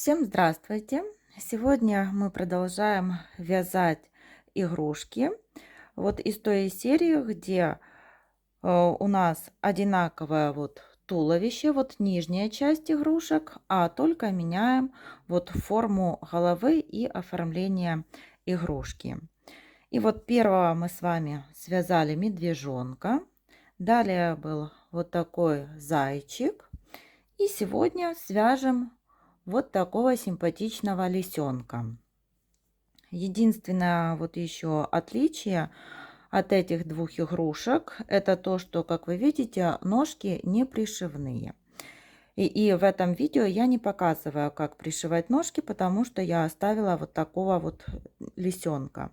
Всем здравствуйте! Сегодня мы продолжаем вязать игрушки. Вот из той серии, где у нас одинаковое вот туловище, вот нижняя часть игрушек, а только меняем вот форму головы и оформление игрушки. И вот первого мы с вами связали медвежонка. Далее был вот такой зайчик. И сегодня свяжем вот такого симпатичного лисенка. Единственное вот еще отличие от этих двух игрушек, это то, что, как вы видите, ножки не пришивные. И в этом видео я не показываю, как пришивать ножки, потому что я оставила вот такого вот лисенка.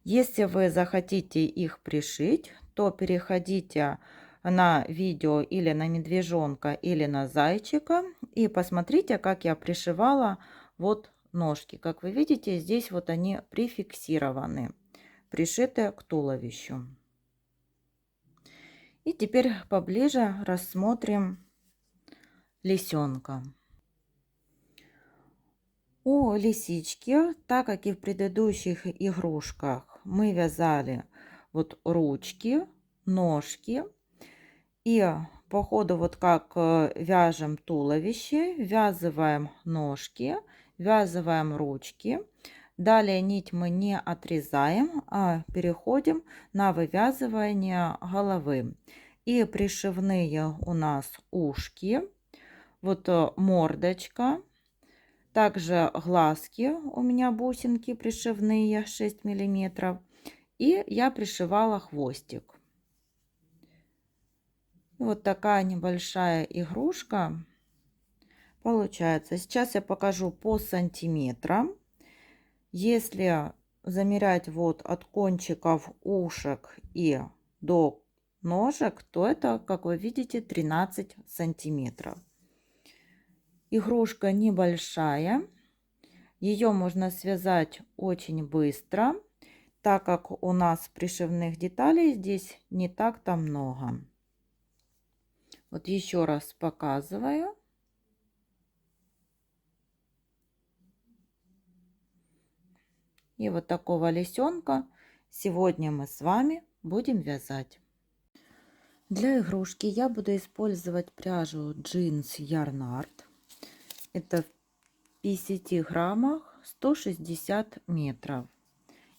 Если вы захотите их пришить, то переходите на видео или на медвежонка, или на зайчика и посмотрите, как я пришивала вот ножки. Как вы видите, здесь вот они прификсированы, пришиты к туловищу. И теперь поближе рассмотрим лисенка. У лисички, так как и в предыдущих игрушках, мы вязали вот ручки, ножки. И по ходу, вот как вяжем туловище, ввязываем ножки, ввязываем ручки. Далее нить мы не отрезаем, а переходим на вывязывание головы. И пришивные у нас ушки, вот мордочка. Также глазки у меня бусинки пришивные 6 миллиметров. И я пришивала хвостик. Вот такая небольшая игрушка получается. Сейчас я покажу по сантиметрам. Если замерять вот от кончиков ушек и до ножек, то это, как вы видите, 13 сантиметров. Игрушка небольшая. Ее можно связать очень быстро, так как у нас пришивных деталей здесь не так-то много. Вот еще раз показываю. И вот такого лисенка сегодня мы с вами будем вязать. Для игрушки я буду использовать пряжу Jeans Yarn Art. Это в 50 граммах 160 метров.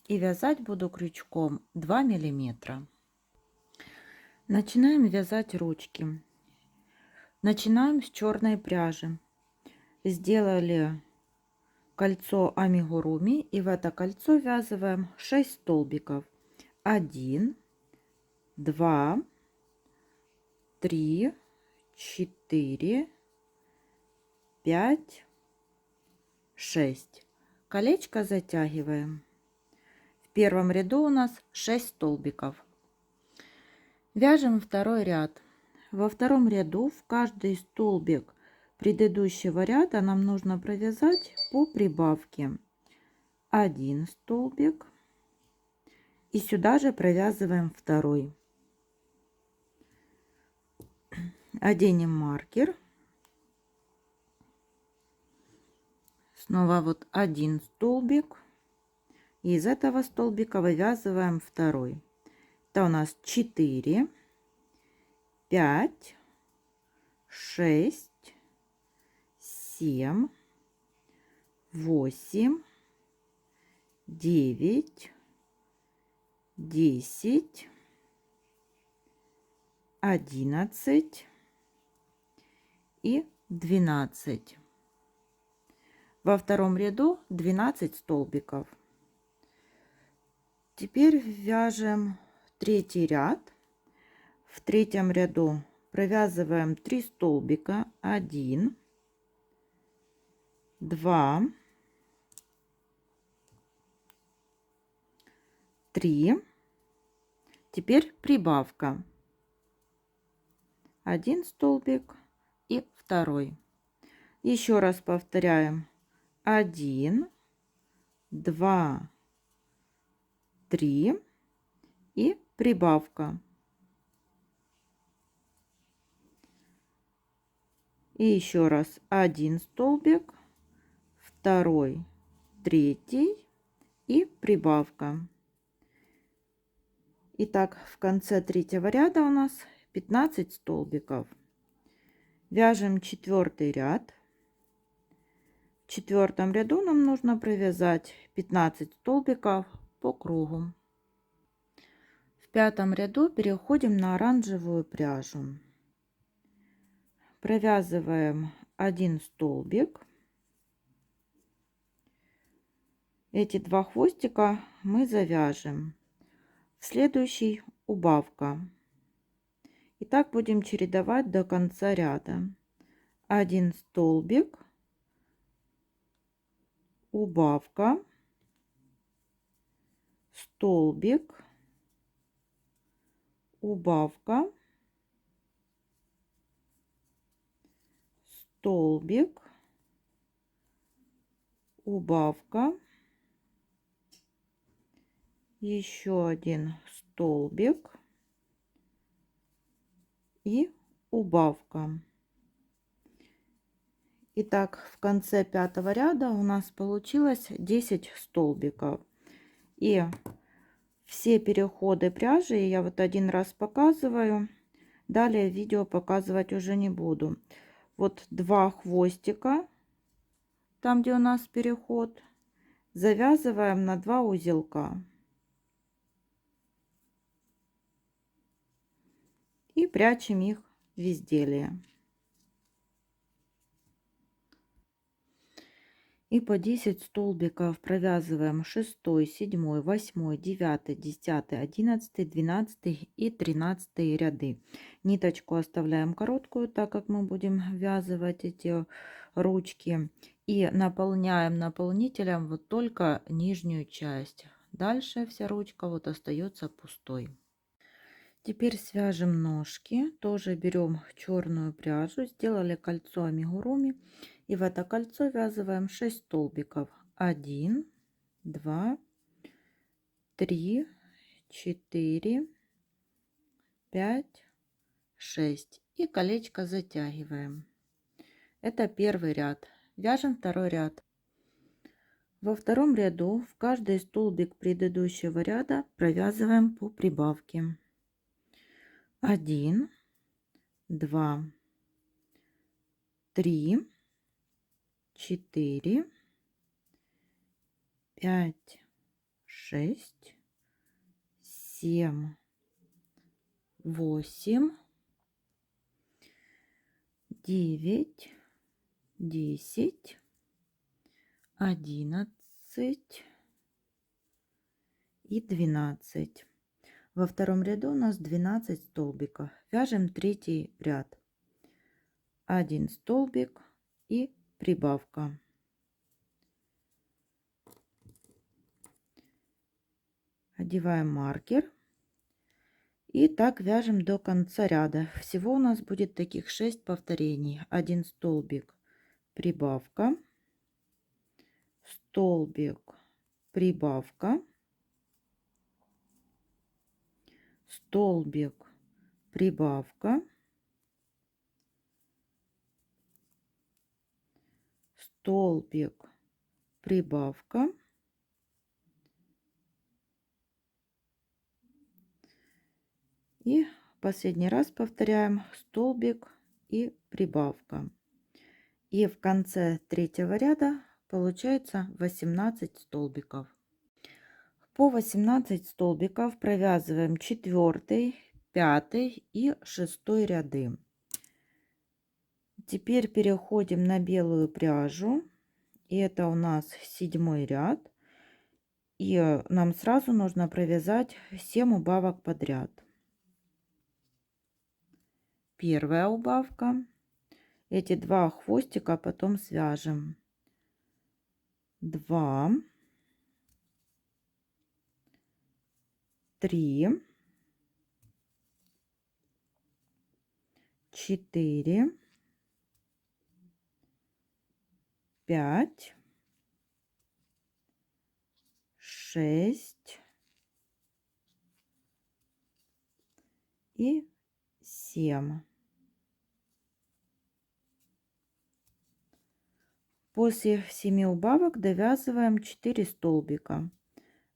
И вязать буду крючком 2 миллиметра. Начинаем вязать ручки. Начинаем с черной пряжи. Сделали кольцо амигуруми, и в это кольцо ввязываем 6 столбиков. 1, 2, 3, 4, 5, 6. Колечко затягиваем. В первом ряду у нас 6 столбиков. Вяжем второй ряд. Во втором ряду в каждый столбик предыдущего ряда нам нужно провязать по прибавке 1 столбик, и сюда же провязываем второй. Оденем маркер. Снова вот 1 столбик. И из этого столбика вывязываем второй. Это у нас 4, 5, 6, 7, 8, 9, 10, 11 и 12. Во втором ряду 12 столбиков. Теперь вяжем третий ряд. В третьем ряду провязываем 3 столбика. 1, 2, 3. Теперь прибавка. 1 столбик и второй. Еще раз повторяем. 1, 2, 3 и прибавка. И еще раз 1 столбик, второй, третий и прибавка. Итак, в конце третьего ряда у нас 15 столбиков. Вяжем четвертый ряд. В четвертом ряду нам нужно провязать 15 столбиков по кругу. В пятом ряду переходим на оранжевую пряжу. Провязываем 1 столбик. Эти 2 хвостика мы завяжем. В следующий убавка. И так будем чередовать до конца ряда. 1 столбик, убавка, столбик, убавка, столбик, убавка, еще 1 столбик и убавка. Итак, в конце пятого ряда у нас получилось 10 столбиков. И все переходы пряжи я вот один раз показываю. Далее видео показывать уже не буду. Вот 2 хвостика, там где у нас переход, завязываем на 2 узелка. И прячем их в изделие. И по 10 столбиков провязываем 6, 7, 8, 9, 10, 11, 12 и 13 ряды. Ниточку оставляем короткую, так как мы будем ввязывать эти ручки. И наполняем наполнителем вот только нижнюю часть. Дальше вся ручка вот остается пустой. Теперь свяжем ножки. Тоже берем черную пряжу, сделали кольцо амигуруми. И в это кольцо ввязываем 6 столбиков. 1, 2, 3, 4, 5, 6. И колечко затягиваем. Это первый ряд. Вяжем второй ряд. Во втором ряду в каждый столбик предыдущего ряда провязываем по прибавке. 1, 2, 3, 4, 5, 6, 7, 8, 9, 10, 11 и 12. Во втором ряду у нас 12 столбиков. Вяжем третий ряд. 1 столбик и прибавка. Одеваем маркер. И так вяжем до конца ряда. Всего у нас будет таких 6 повторений. 1 столбик, прибавка, столбик, прибавка, столбик, прибавка, столбик, прибавка, и последний раз повторяем столбик и прибавка. И в конце третьего ряда получается 18 столбиков. По 18 столбиков провязываем 4, 5 и 6 ряды. Теперь переходим на белую пряжу. И это у нас 7 ряд. И нам сразу нужно провязать 7 убавок подряд. Первая убавка. Эти 2 хвостика потом свяжем. 2, 3, 4, 5, 6 и 7. После 7 убавок довязываем 4 столбика.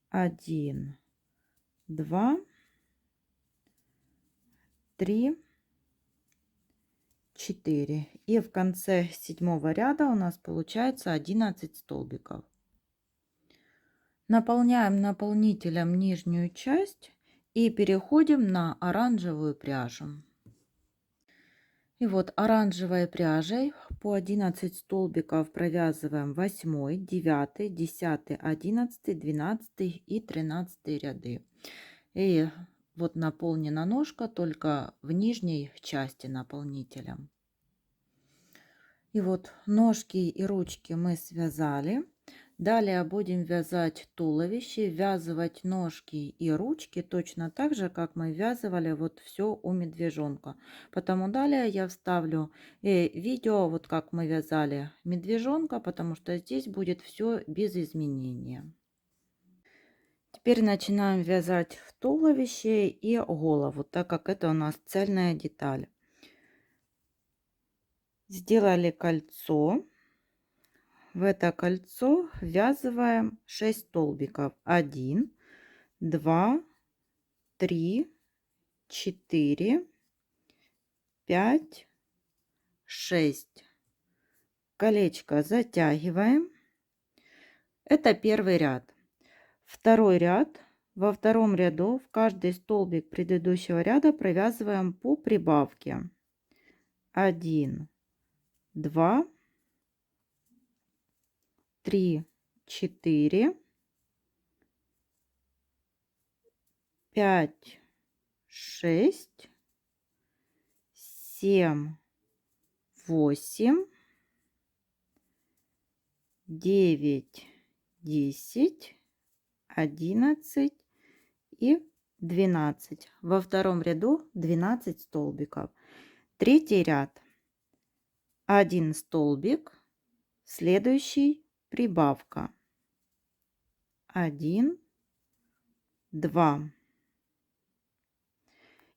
1, 2, 3, 4. И в конце 7 ряда у нас получается 11 столбиков. Наполняем наполнителем нижнюю часть и переходим на оранжевую пряжу. И вот оранжевой пряжей по 11 столбиков провязываем 8, 9, 10, 11, 12 и 13 ряды. И вот наполнена ножка только в нижней части наполнителем. И вот ножки и ручки мы связали. Далее будем вязать туловище, ввязывать ножки и ручки точно так же, как мы ввязывали вот все у медвежонка. Потому далее я вставлю видео, вот как мы вязали медвежонка, потому что здесь будет все без изменения. Теперь начинаем вязать туловище и голову, так как это у нас цельная деталь. Сделали кольцо. В это кольцо ввязываем 6 столбиков. 1, 2, 3, 4, 5, 6. Колечко затягиваем. Это первый ряд. Второй ряд. Во втором ряду в каждый столбик предыдущего ряда провязываем по прибавке. 1, 2, 3, 4, 5, 6, 7, 8, 9, 10, 11 и 12. Во втором ряду 12 столбиков. Третий ряд. 1 столбик, следующий прибавка. 1, 2.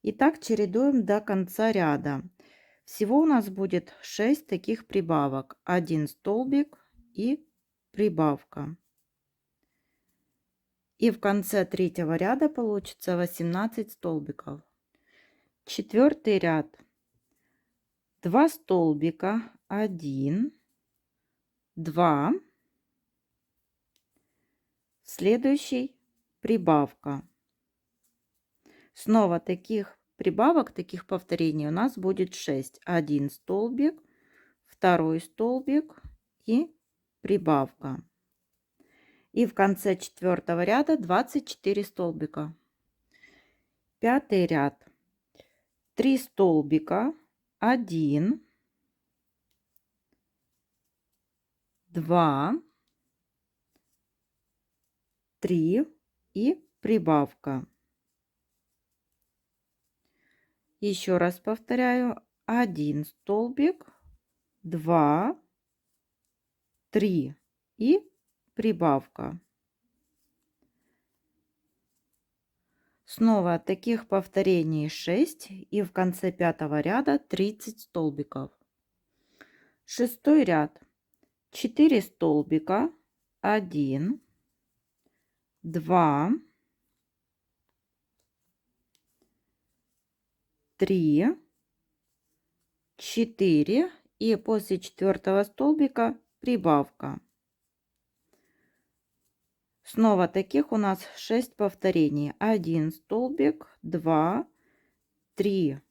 И так чередуем до конца ряда. Всего у нас будет 6 таких прибавок. 1 столбик и прибавка. И в конце третьего ряда получится 18 столбиков. Четвертый ряд. 2 столбика. 1, 2. Следующий прибавка. Снова таких прибавок, таких повторений у нас будет 6. 1 столбик, второй столбик и прибавка. И в конце четвертого ряда 24 столбика. Пятый ряд. 3 столбика. 1, 2, 3 и прибавка. Еще раз повторяю. 1 столбик, 2, 3 и прибавка. Снова таких повторений 6 и в конце пятого ряда 30 столбиков. Шестой ряд. 4 столбика. 1, 2, 3, 4 и после четвертого столбика прибавка. Снова таких у нас 6 повторений. 1 столбик, 2, 3,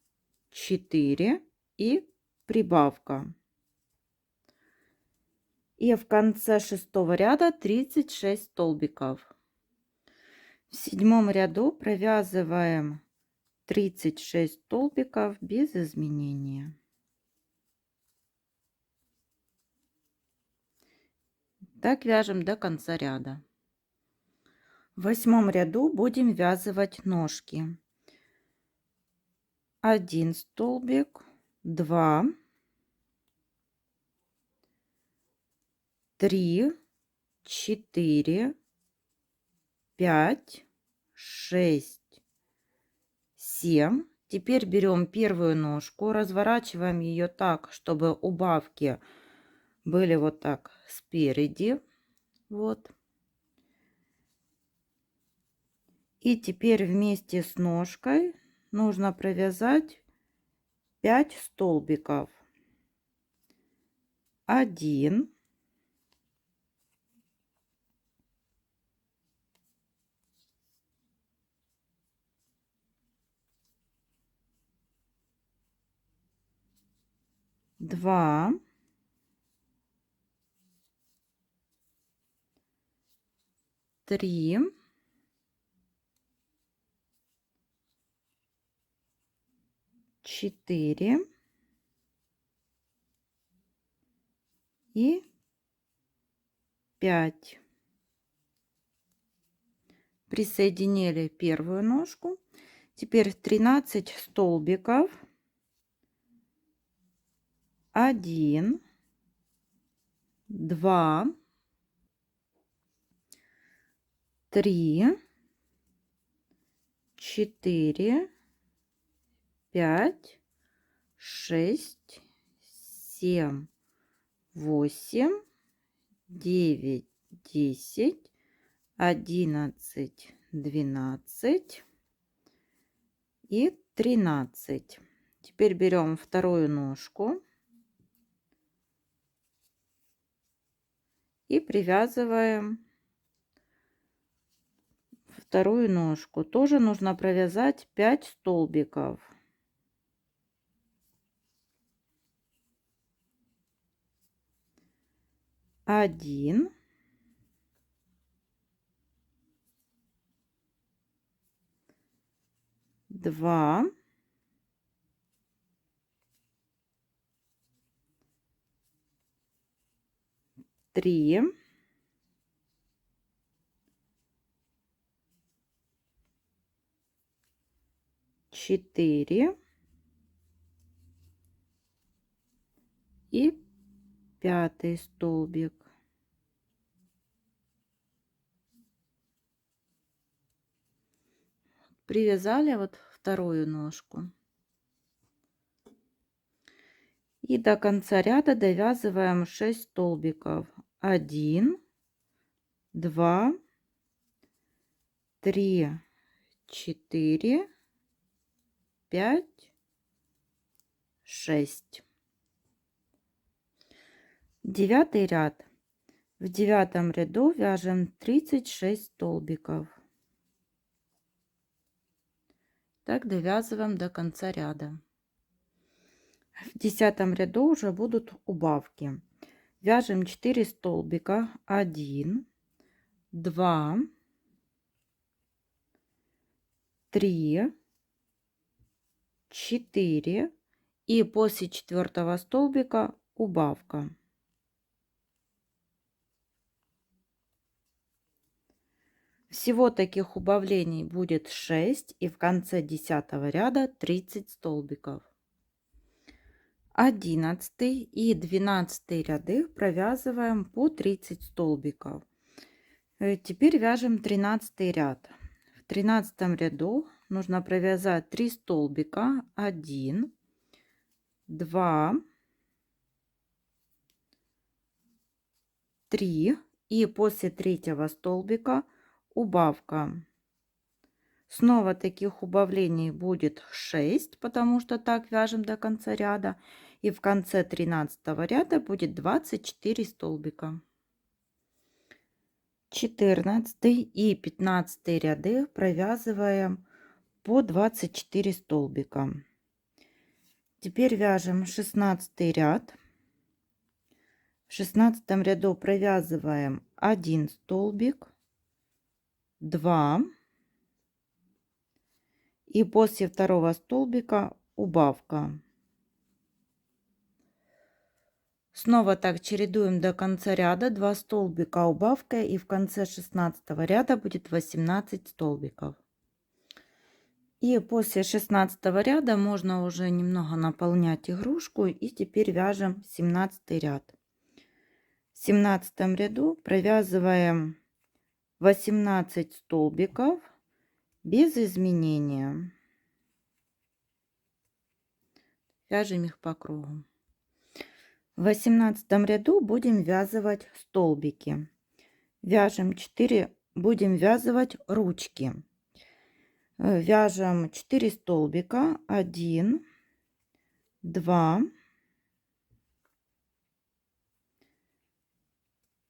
4 и прибавка. И в конце шестого ряда 36 столбиков. В седьмом ряду провязываем 36 столбиков без изменения. Так вяжем до конца ряда. В восьмом ряду будем ввязывать ножки. 1 столбик, 2, 3, 4, 5, 6, 7. Теперь берем первую ножку, разворачиваем ее так, чтобы убавки были вот так спереди. Вот. И теперь вместе с ножкой нужно провязать 5 столбиков. 1, 2, 3, 4 и 5. Присоединили первую ножку. Теперь 13 столбиков. 1, 2, 3, 4, 5, 6, 7, 8, 9, 10, 11, 12 и 13. Теперь берем вторую ножку и привязываем вторую ножку. Тоже нужно провязать 5 столбиков. 1, 2, 3, 4 и 5 столбик. Привязали вот вторую ножку. И до конца ряда довязываем 6 столбиков. 1, 2, 3, 4, 5, 6. Девятый ряд. В девятом ряду вяжем 36 столбиков. Так довязываем до конца ряда. В 10 ряду уже будут убавки. Вяжем 4 столбика. 1, 2, 3, 4 и после 4 столбика убавка. Всего таких убавлений будет 6 и в конце 10 ряда 30 столбиков. 11 и 12 ряды провязываем по 30 столбиков. Теперь вяжем 13 ряд. В 13 ряду нужно провязать 3 столбика. 1, 2, 3 и после третьего столбика убавка. Снова таких убавлений будет 6, потому что так вяжем до конца ряда. И в конце 13 ряда будет 24 столбика. 14 и 15 ряды провязываем по 24 столбика. Теперь вяжем 16 ряд. В 16 ряду провязываем 1 столбик, 2 и после второго столбика убавка. Снова так чередуем до конца ряда, 2 столбика убавка, и в конце 16 ряда будет 18 столбиков. И после 16 ряда можно уже немного наполнять игрушку, и теперь вяжем 17 ряд. В 17 ряду провязываем 18 столбиков без изменения. Вяжем их по кругу. В 18 ряду будем вязывать столбики. Вяжем 4, будем вязывать ручки. Вяжем 4 столбика. 1, 2,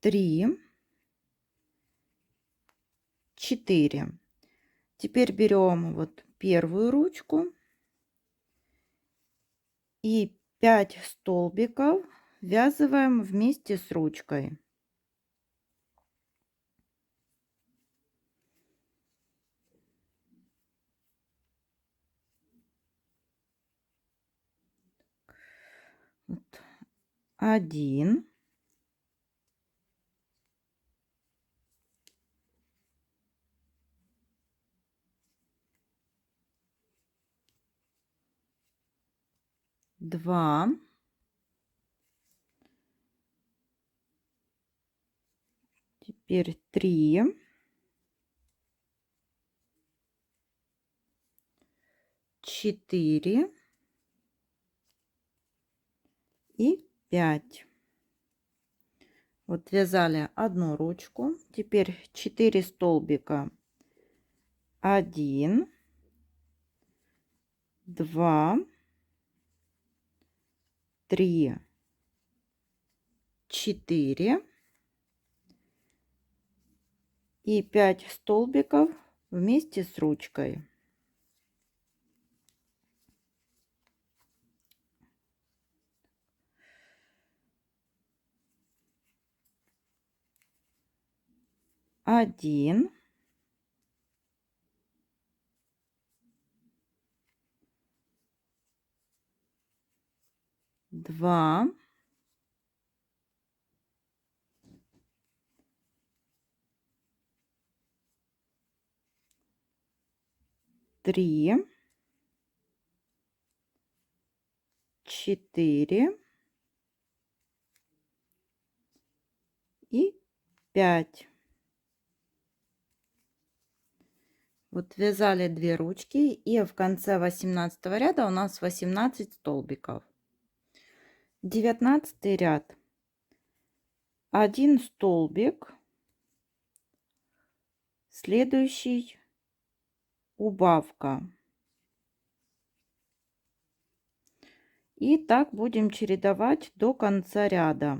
3, 4. Теперь берем вот первую ручку и 5 столбиков ввязываем вместе с ручкой. Вот. 1, 2, 3, 4 и 5. Вот вязали одну ручку, теперь 4 столбика. 1, 2, 3, 4 и 5 столбиков вместе с ручкой. Один, два, три, 4 и 5. Вот вязали 2 ручки, и в конце 18 ряда у нас 18 столбиков. 19 ряд. 1 столбик, следующий убавка. И так будем чередовать до конца ряда.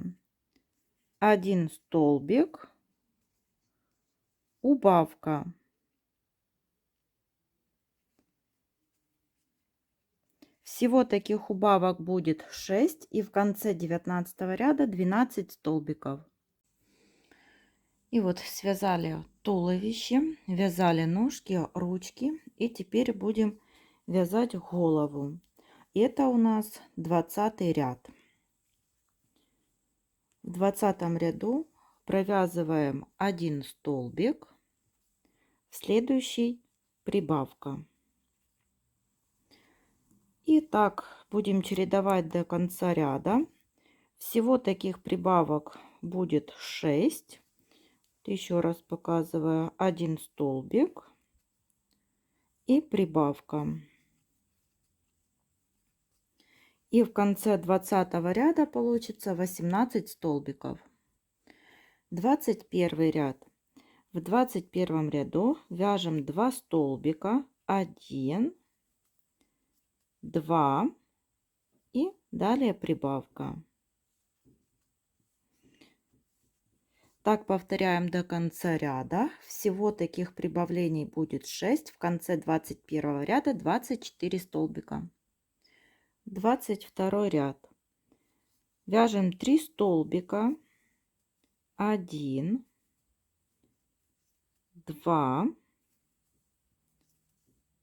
1 столбик, убавка. Всего таких убавок будет 6, и в конце 19 ряда 12 столбиков. И вот связали туловище, вязали ножки, ручки, и теперь будем вязать голову. Это у нас 20 ряд. В 20 ряду провязываем 1 столбик, в следующий прибавка. И так будем чередовать до конца ряда. Всего таких прибавок будет 6. Еще раз показываю: 1 столбик и прибавка. И в конце 20 ряда получится 18 столбиков. 21 ряд. В 21 ряду вяжем 2 столбика, 1, 2 и далее прибавка. Так повторяем до конца ряда. Всего таких прибавлений будет 6. В конце 21 ряда 24 столбика. 22 ряд. Вяжем 3 столбика, 1, 2,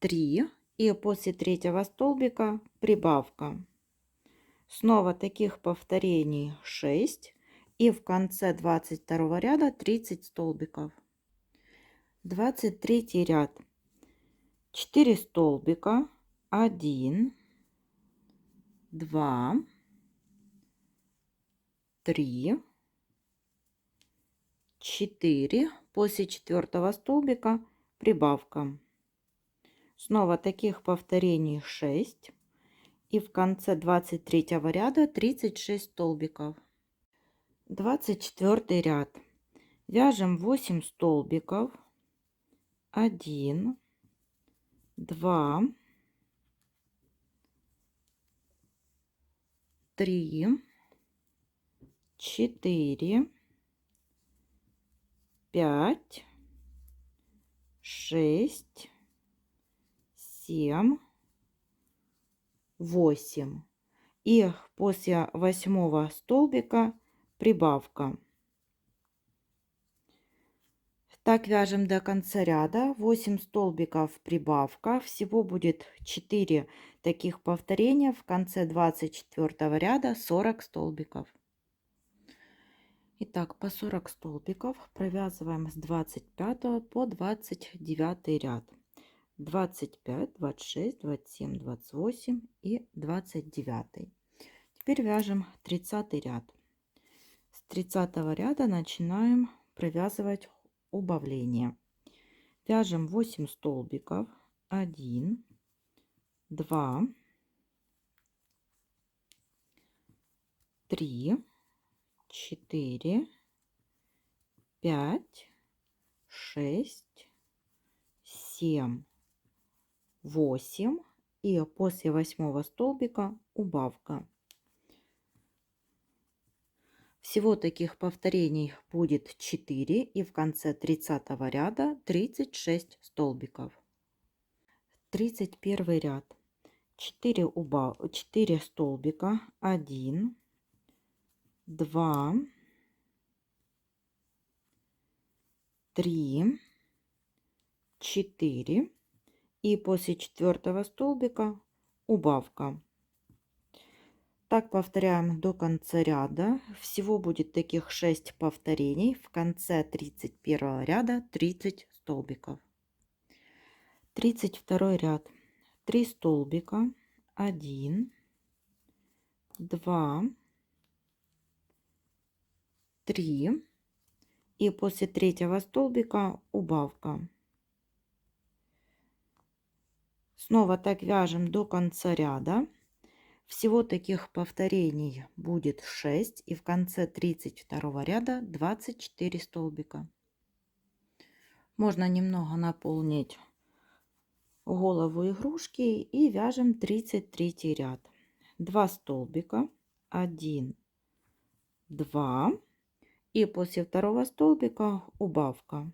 3 и после третьего столбика прибавка. Снова таких повторений 6, и в конце 22 ряда 30 столбиков. 23 ряд. 4 столбика, 1, 2, 3, 4. После четвертого столбика прибавка. Снова таких повторений 6, И в конце 23 ряда 36 столбиков. 24 ряд. Вяжем 8 столбиков. 1, 2, 3, 4, 5, 6, 7, 8. И после 8 столбика прибавка. Так вяжем до конца ряда. 8 столбиков прибавка. Всего будет 4 таких повторения. В конце 24 ряда 40 столбиков. Итак, по 40 столбиков провязываем с 25 по 29 ряд. 25, 26, 27, 28 и 29. Теперь вяжем 30 ряд. С 30 ряда начинаем провязывать убавление. Вяжем 8 столбиков. 1, 2, 3, 4, 5, 6, 7, 8. И после 8 столбика убавка. Всего таких повторений будет 4, и в конце 30 ряда 36 столбиков. 31 ряд. 4 столбика. 1, 2, 3, 4. И после 4 столбика убавка. Так повторяем до конца ряда. Всего будет таких 6 повторений. В конце 31 ряда 30 столбиков. 32 ряд. 3 столбика. 1, 2, 3. И после 3 столбика убавка. Снова так вяжем до конца ряда. Всего таких повторений будет 6, и в конце 32 ряда 24 столбика. Можно немного наполнить голову игрушки и вяжем 33 ряд. 2 столбика. 1, 2. И после 2 столбика убавка.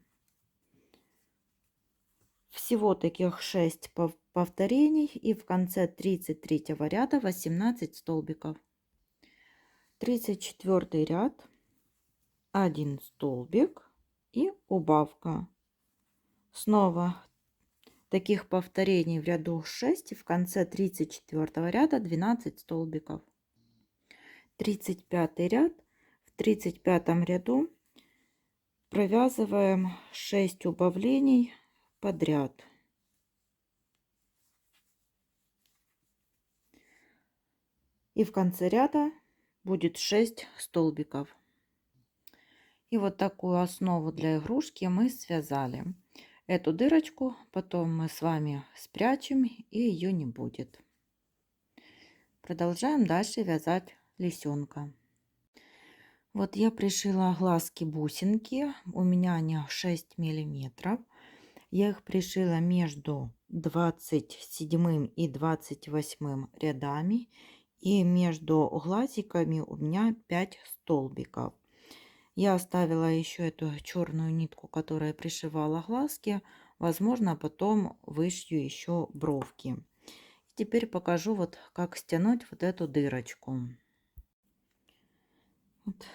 Всего таких 6 повторений, и в конце 33 ряда 18 столбиков. 34 ряд. 1 столбик и убавка. Снова таких повторений в ряду 6, и в конце 34 ряда 12 столбиков. 35 ряд. В 35 ряду провязываем 6 убавлений подряд. И в конце ряда будет 6 столбиков. И вот такую основу для игрушки мы связали. Эту дырочку потом мы с вами спрячем, и ее не будет. Продолжаем дальше вязать лисенка. Вот я пришила глазки-бусинки. У меня они 6 миллиметров. Я их пришила между 27 и 28 рядами. И между глазиками у меня 5 столбиков. Я оставила еще эту черную нитку, которая пришивала глазки. Возможно, потом вышью еще бровки. Теперь покажу, вот как стянуть вот эту дырочку. Вот.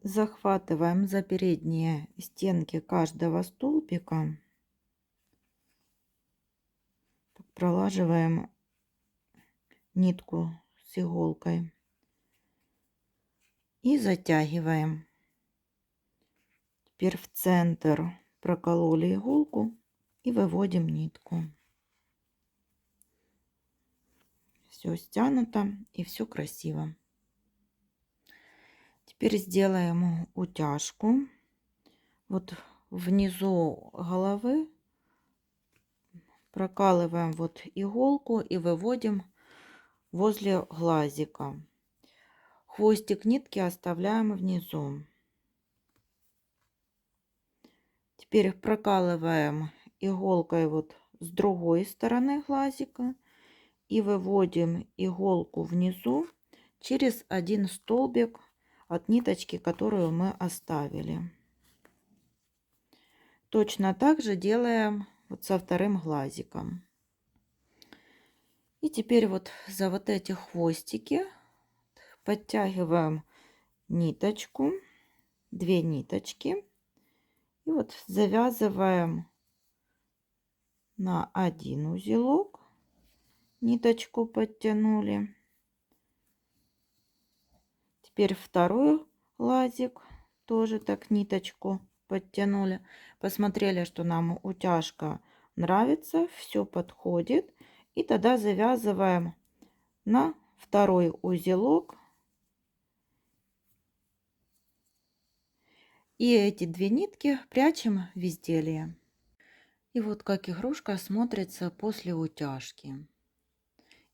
Захватываем за передние стенки каждого столбика. Пролаживаем нитку с иголкой и затягиваем. Теперь в центр прокололи иголку и выводим нитку. Все стянуто и все красиво. Теперь сделаем утяжку. Вот внизу головы прокалываем вот иголку и выводим возле глазика. Хвостик нитки оставляем внизу. Теперь прокалываем иголкой вот с другой стороны глазика и выводим иголку внизу через один столбик от ниточки, которую мы оставили. Точно так же делаем вот со вторым глазиком. И теперь вот за вот эти хвостики подтягиваем ниточку, 2 ниточки, и вот завязываем на один узелок, ниточку подтянули. Теперь второй лазик тоже так ниточку подтянули, посмотрели, что нам утяжка нравится, все подходит, и тогда завязываем на второй узелок. И эти 2 нитки прячем в изделие. И вот как игрушка смотрится после утяжки.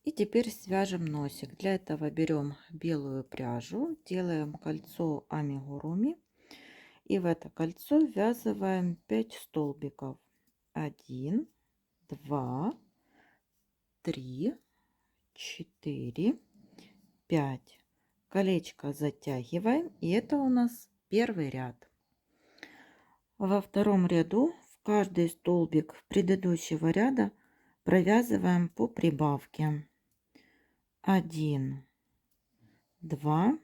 И теперь свяжем носик. Для этого берем белую пряжу, делаем кольцо амигуруми. И в это кольцо ввязываем 5 столбиков. 1, 2, 3, 4, 5. Колечко затягиваем. И это у нас первый ряд. Во втором ряду в каждый столбик предыдущего ряда провязываем по прибавке. 1, 2,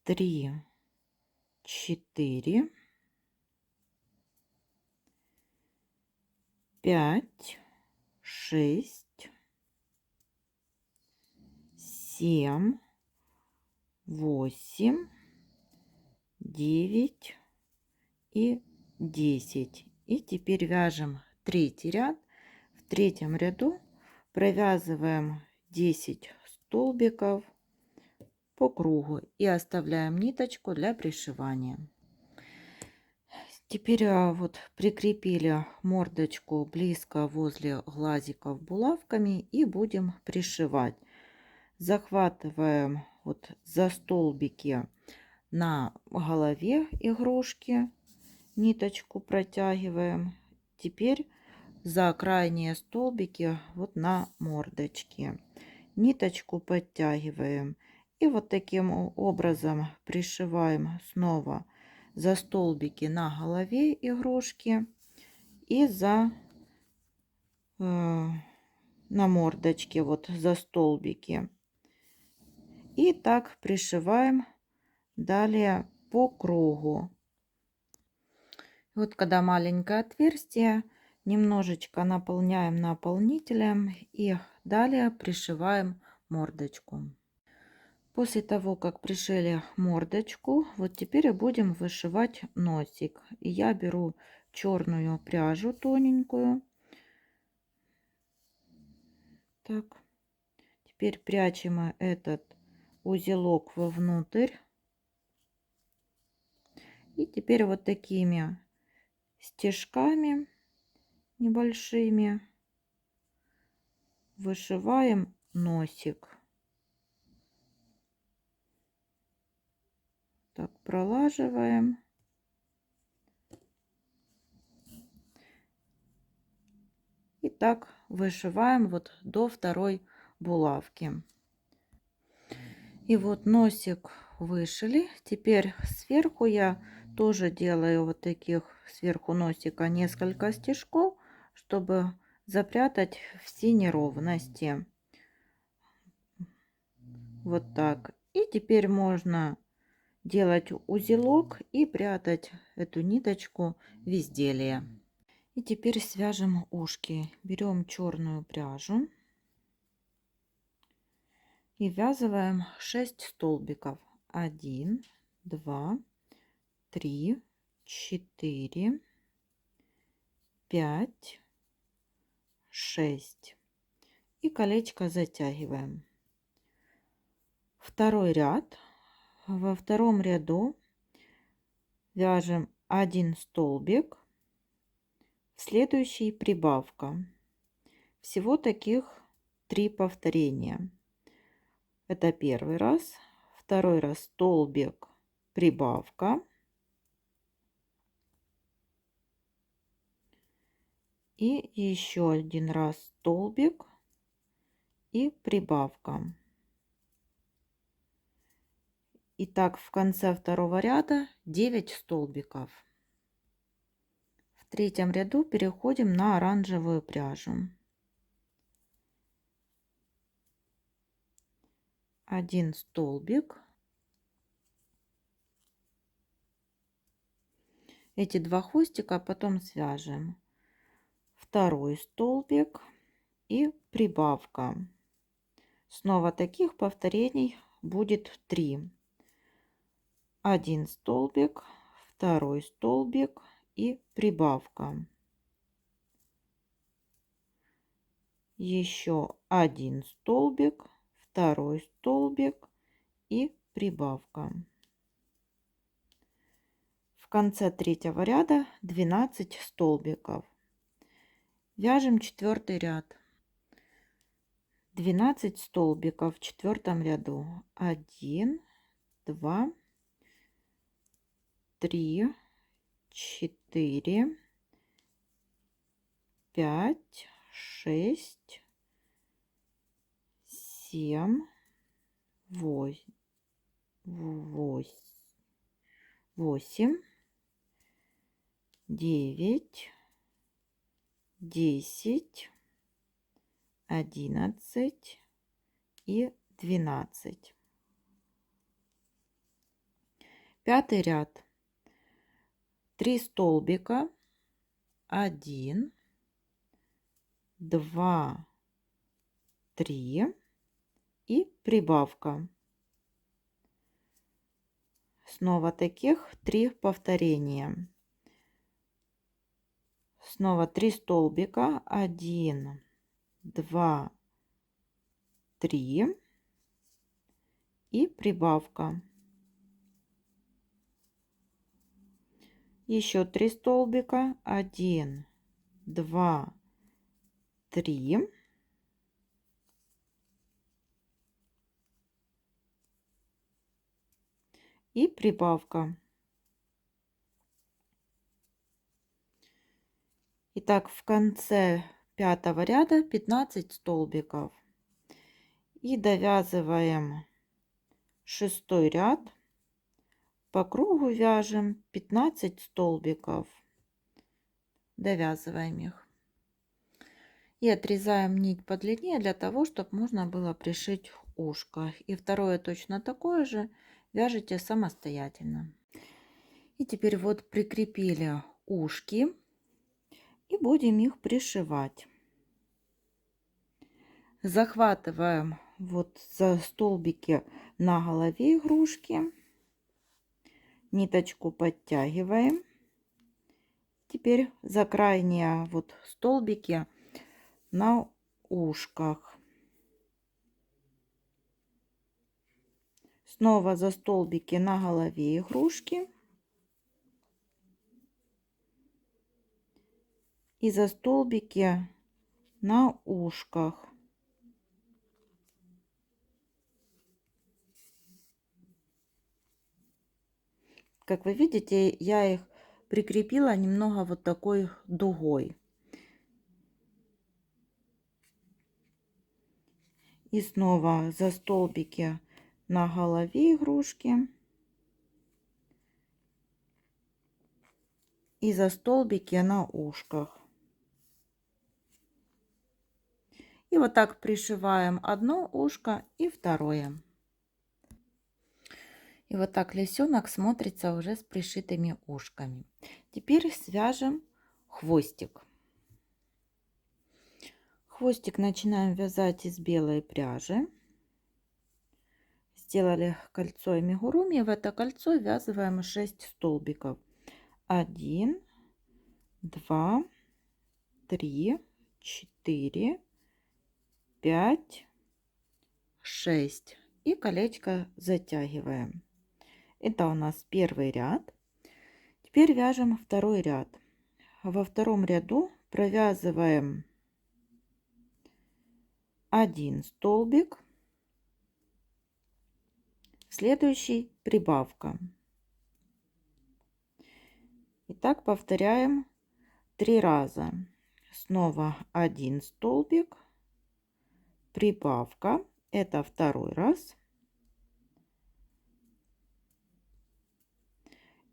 3, 4, 5, 6, 7, 8, 9 и 10. И теперь вяжем третий ряд. В третьем ряду провязываем 10 столбиков по кругу и оставляем ниточку для пришивания. Теперь вот прикрепили мордочку близко возле глазиков булавками и будем пришивать. Захватываем вот за столбики на голове игрушки, ниточку протягиваем. Теперь за крайние столбики вот на мордочке ниточку подтягиваем и вот таким образом пришиваем снова за столбики на голове игрушки и за на мордочке вот за столбики. И так пришиваем далее по кругу. Вот когда маленькое отверстие, немножечко наполняем наполнителем и далее пришиваем мордочку. После того, как пришили мордочку, вот теперь будем вышивать носик. И я беру черную пряжу тоненькую. Так, теперь прячем этот узелок вовнутрь. И теперь вот такими стежками небольшими вышиваем носик. Так, пролаживаем. И так вышиваем вот до второй булавки. И вот носик вышили. Теперь сверху я тоже делаю вот таких сверху носика несколько стежков, чтобы запрятать все неровности. Вот так. И теперь можно делать узелок и прятать эту ниточку в изделие. И теперь свяжем ушки. Берем черную пряжу и ввязываем 6 столбиков. 1, 2, 3, 4, 5, 6. И колечко затягиваем. Второй ряд. Во втором ряду вяжем 1 столбик, в следующий прибавка. Всего таких 3 повторения. Это первый раз, второй раз столбик, прибавка и еще один раз столбик и прибавка. Итак, в конце второго ряда 9 столбиков. В третьем ряду переходим на оранжевую пряжу. 1 столбик. Эти 2 хвостика потом свяжем. Второй столбик и прибавка. Снова таких повторений будет 3. 1 столбик, второй столбик и прибавка. Еще 1 столбик, второй столбик и прибавка. В конце третьего ряда 12 столбиков. Вяжем четвертый ряд. 12 столбиков в четвертом ряду. 1, 2, 3, 4, 5, 6, 7, 8, 9, 10, 11 и 12. Пятый ряд. 3 столбика. 1, 2, 3 и прибавка. Снова таких 3 повторения. Снова 3 столбика. 1, 2, 3 и прибавка. Еще 3 столбика. 1, 2, 3 и прибавка. Итак, в конце пятого ряда 15 столбиков. И довязываем шестой ряд. По кругу вяжем 15 столбиков. Довязываем их. И отрезаем нить подлиннее для того, чтобы можно было пришить ушко. И второе точно такое же вяжете самостоятельно. И теперь вот прикрепили ушки. И будем их пришивать. Захватываем вот за столбики на голове игрушки. Ниточку подтягиваем. Теперь за крайние вот столбики на ушках. Снова за столбики на голове игрушки. И за столбики на ушках. Как вы видите, я их прикрепила немного вот такой дугой. И снова за столбики на голове игрушки. И за столбики на ушках. И вот так пришиваем одно ушко и второе. И вот так лисенок смотрится уже с пришитыми ушками. Теперь свяжем хвостик. Хвостик начинаем вязать из белой пряжи. Сделали кольцо амигуруми. В это кольцо ввязываем 6 столбиков. 1, 2, 3, 4, 5, 6 и колечко затягиваем. Это у нас первый ряд. Теперь вяжем второй ряд. Во втором ряду провязываем 1 столбик, следующий прибавка. И так повторяем 3 раза. Снова 1 столбик, прибавка, это второй раз.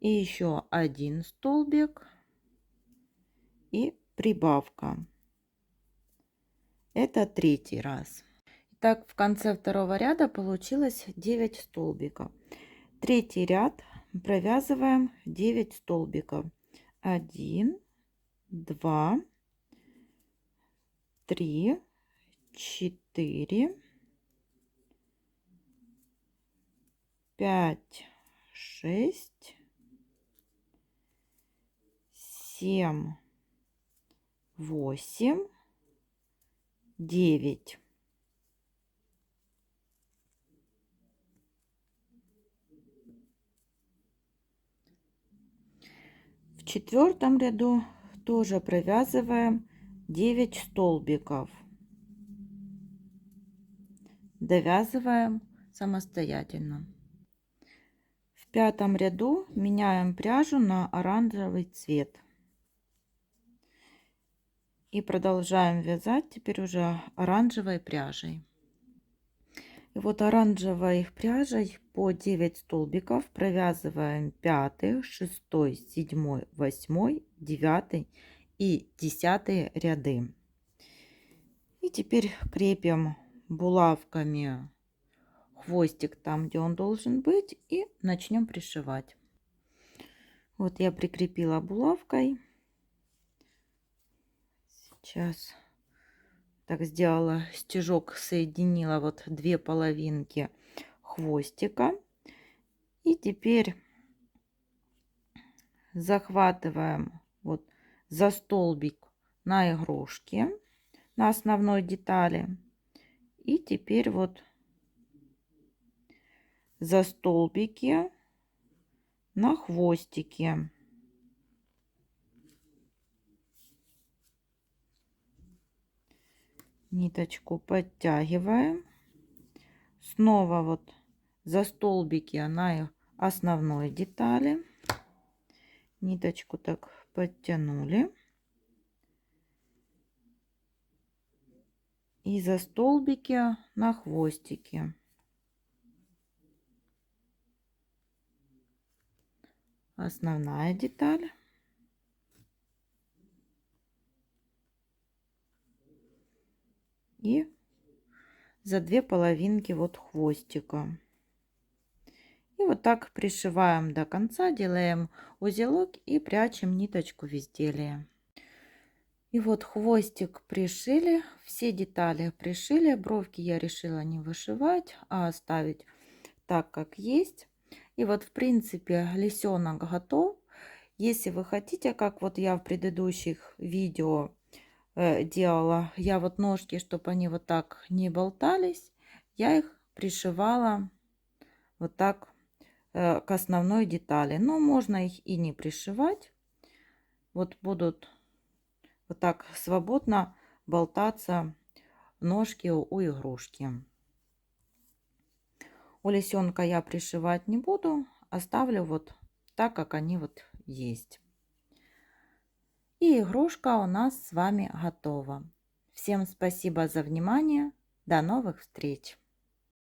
И еще 1 столбик и прибавка. Это третий раз. Так, в конце второго ряда получилось 9 столбиков. Третий ряд провязываем 9 столбиков. 1, 2, 3, 4, 5, 6, 7, 8, 9. В четвертом ряду тоже провязываем 9 столбиков. Довязываем самостоятельно. В пятом ряду меняем пряжу на оранжевый цвет. И продолжаем вязать теперь уже оранжевой пряжей. И вот оранжевой пряжей по 9 столбиков провязываем 5, 6, 7, 8, 9 и 10 ряды. И теперь крепим булавками хвостик там, где он должен быть, и начнем пришивать. Вот я прикрепила булавкой. Сейчас так сделала стежок, соединила вот 2 половинки хвостика. И теперь захватываем вот за столбик на игрушке, на основной детали. И теперь вот за столбики на хвостике. Ниточку подтягиваем. Снова вот за столбики на основной детали. Ниточку так подтянули. И за столбики на хвостике. Основная деталь. И за 2 половинки вот хвостика. И вот так пришиваем до конца, делаем узелок и прячем ниточку в изделие. И вот хвостик пришили, все детали пришили. Бровки я решила не вышивать, а оставить так, как есть. И вот в принципе лисенок готов. Если вы хотите, как вот я в предыдущих видео делала, я вот ножки, чтобы они вот так не болтались, я их пришивала вот так к основной детали. Но можно их и не пришивать. Вот будут вот так свободно болтаться ножки у игрушки. У лисенка я пришивать не буду, оставлю вот так, как они вот есть. И игрушка у нас с вами готова. Всем спасибо за внимание. До новых встреч!